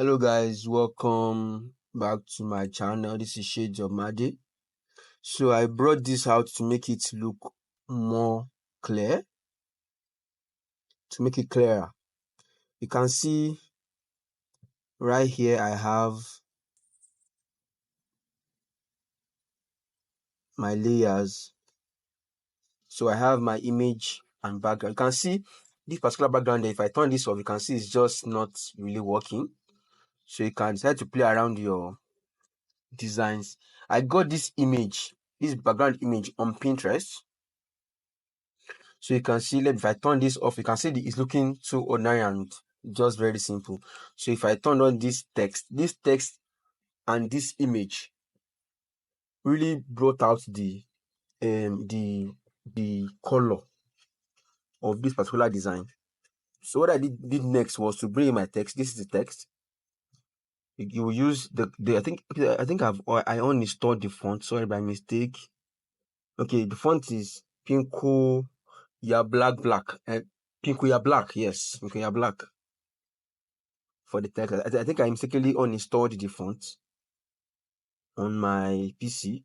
Hello guys, welcome back to my channel. This is Shades of Made. So I brought this out to make it look more clear, to make it clearer. You can see right here I have my layers. So I have my image and background. You can see this particular background, if I turn this off, you can see it's just not really working. So you can decide to play around your designs. I got this background image on Pinterest. So you can see, if I turn this off, you can see it's looking so ordinary and just very simple. So if I turn on this text and this image really brought out the color of this particular design. So what I did next was to bring in my text. This is the text. You will use the I think I uninstalled the font. Sorry, by mistake. Okay, the font is Pinko Ya Black. Pinko Ya Black. Yes, Pinko Ya Black. For the text, I think I mistakenly uninstalled the font on my PC.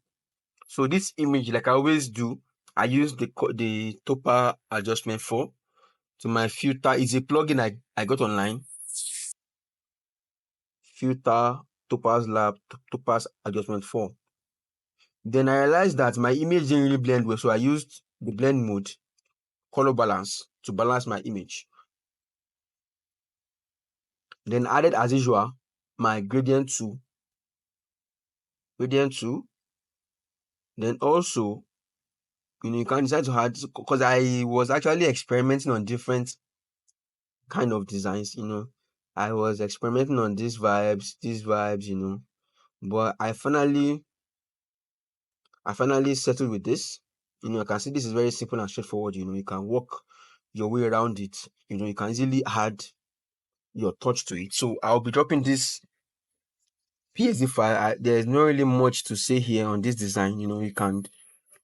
So this image, like I always do, I use the topper adjustment 4 to my filter. Is a plugin I got online. Filter toppers adjustment 4. Then I realized that my image didn't really blend well, so I used the blend mode, color balance, to balance my image. Then added, as usual, my gradient 2. Then also, you can decide to add, because I was actually experimenting on different kind of designs. I was experimenting on these vibes, but I finally settled with this. I can see this is very simple and straightforward. You can work your way around it. You can easily add your touch to it. So I'll be dropping this PSD file. There's not really much to say here on this design. You can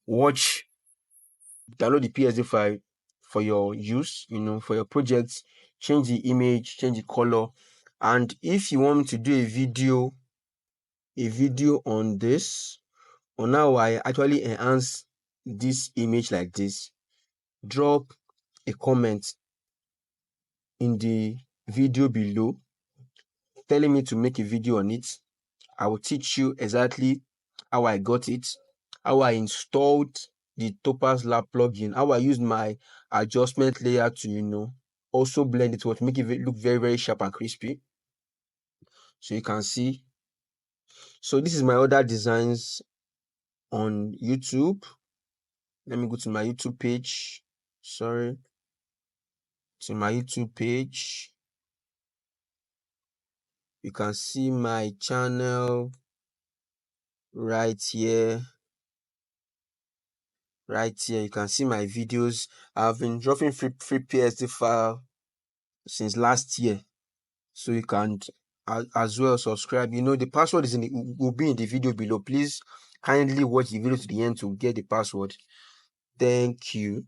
download the PSD file for your use, for your projects, change the image, change the color. And if you want me to do a video on this, on how I actually enhance this image like this, drop a comment in the video below telling me to make a video on it. I will teach you exactly how I got it, how I installed the Topaz Lab plugin, how I used my adjustment layer to, also blend it to make it look very, very sharp and crispy. So you can see. So this is my other designs on YouTube. Let me go to my YouTube page. To my YouTube page. You can see my channel right here. You can see my videos. I've been dropping free PSD file since last year, so you can as well subscribe. The password will be in the video below. Please kindly watch the video to the end to get the password. Thank you.